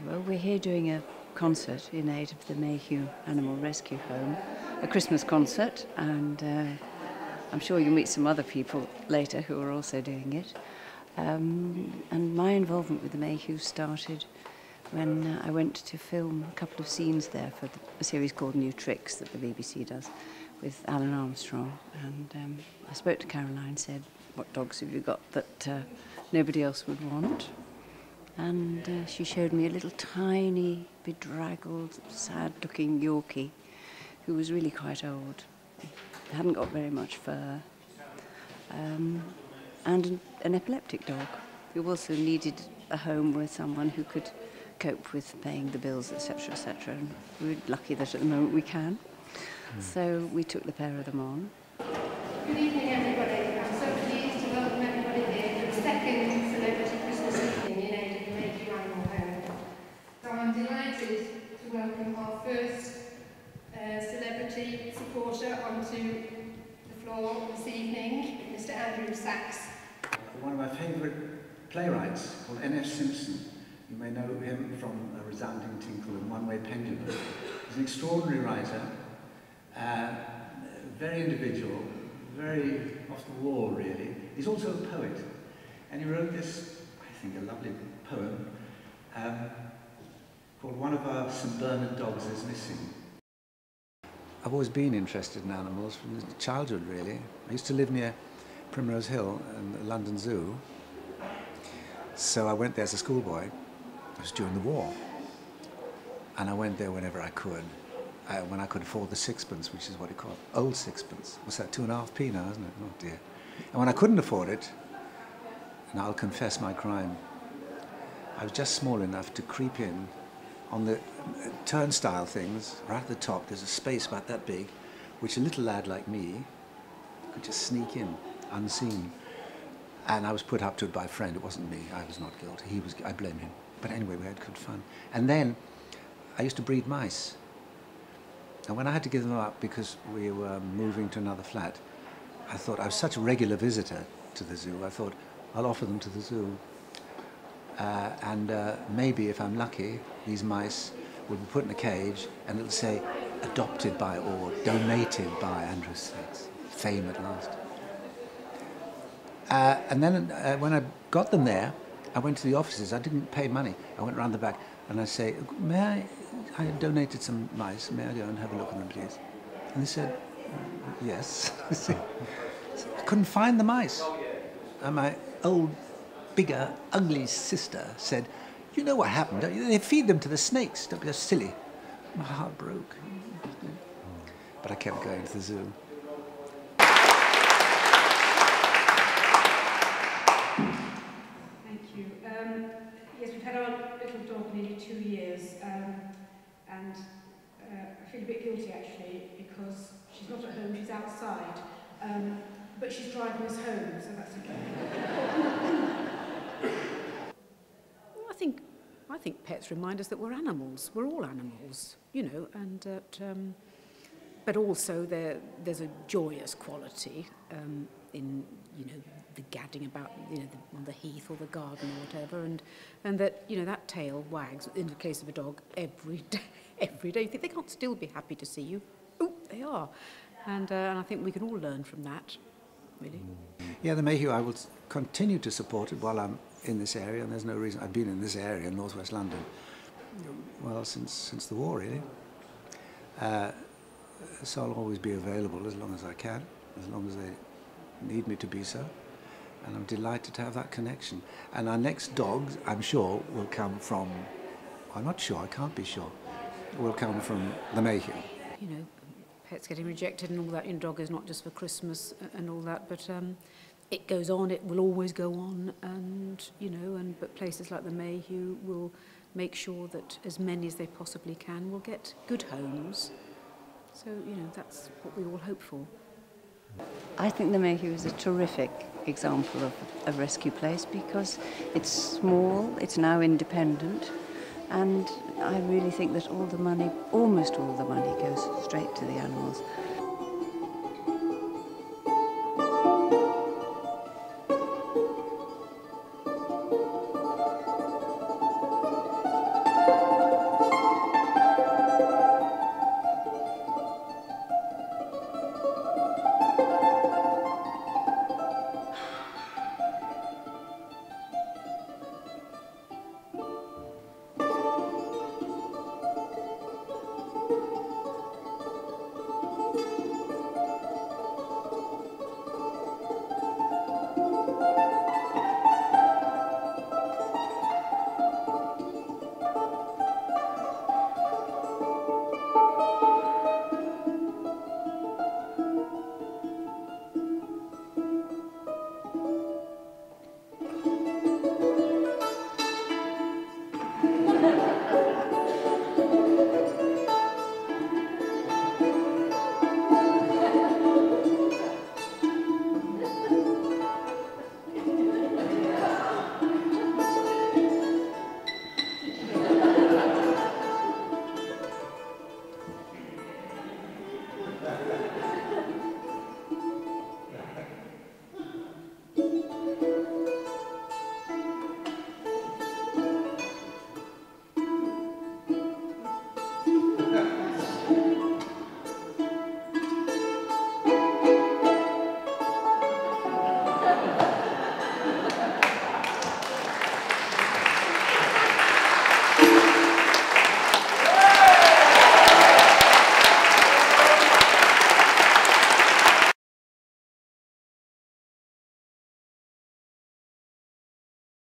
Well, we're here doing a concert in aid of the Mayhew Animal Rescue Home, a Christmas concert, and I'm sure you'll meet some other people later who are also doing it. And my involvement with the Mayhew started when I went to film a couple of scenes there for a series called New Tricks that the BBC does with Alan Armstrong. And I spoke to Caroline, said, "What dogs have you got that nobody else would want?" And she showed me a little tiny, bedraggled, sad-looking Yorkie who was really quite old. He hadn't got very much fur. And an epileptic dog who also needed a home with someone who could cope with paying the bills, etc., etc. And we're lucky that at the moment we can. So we took the pair of them on. Good evening, everybody. I'm so pleased to welcome everybody here to the second Celebrity Christmas evening in aid of the Mayhew Animal Home. So I'm delighted to welcome our first celebrity supporter onto the floor this evening, Mr. Andrew Sachs. One of my favourite playwrights called N.F. Simpson. You may know him from A Resounding Tinkle and One-Way Pendulum. He's an extraordinary writer, very individual, very off the wall really. He's also a poet, and he wrote this, I think, a lovely poem called One of Our St. Bernard Dogs is Missing. I've always been interested in animals from childhood really. I used to live near Primrose Hill and the London Zoo, so I went there as a schoolboy. It was during the war, and I went there whenever I could, when I could afford the sixpence, which is what he called old sixpence. What's that, 2.5p now, isn't it? Oh dear. And when I couldn't afford it, and I'll confess my crime, I was just small enough to creep in on the turnstile things, right at the top. There's a space about that big, which a little lad like me could just sneak in, unseen. And I was put up to it by a friend. It wasn't me. I was not guilty. He was. I blame him. But anyway, we had good fun. And then I used to breed mice. And when I had to give them up because we were moving to another flat, I thought, I was such a regular visitor to the zoo, I thought, I'll offer them to the zoo. Maybe, if I'm lucky, these mice will be put in a cage and it'll say, adopted by or donated by Andrew Sachs. Fame at last. And then when I got them there, I went to the offices. I didn't pay money. I went round the back and I say, may I donated some mice. May I go and have a look at them, please? And they said, yes. I couldn't find the mice. And my old, bigger, ugly sister said, you know what happened, don't you? They feed them to the snakes. Don't be so silly. My heart broke. But I kept going to the zoo. Yes, we've had our little dog nearly 2 years, and I feel a bit guilty actually because she's not at home, she's outside, but she's driving us home, so that's okay. Well, I think pets remind us that we're animals. We're all animals, you know, and that, but also there's a joyous quality in, you know, the gadding about, you know, on the heath or the garden or whatever, and that, you know, that tail wags in the case of a dog every day. Every day. You think they can't still be happy to see you? Oh, they are, and I think we can all learn from that, really. Yeah, the Mayhew, I will continue to support it while I'm in this area, and there's no reason. I've been in this area in northwest London, well, since the war, really. So I'll always be available as long as I can, as long as they need me to be so. And I'm delighted to have that connection. And our next dog, I'm sure, will come from, I'm not sure, I can't be sure, will come from the Mayhew. You know, pets getting rejected and all that, you know, dog is not just for Christmas and all that, but it goes on, it will always go on, and, you know, but places like the Mayhew will make sure that as many as they possibly can will get good homes. So, you know, that's what we all hope for. I think the Mayhew is a terrific example of a rescue place because it's small, it's now independent, and I really think that all the money, almost all the money, goes straight to the animals.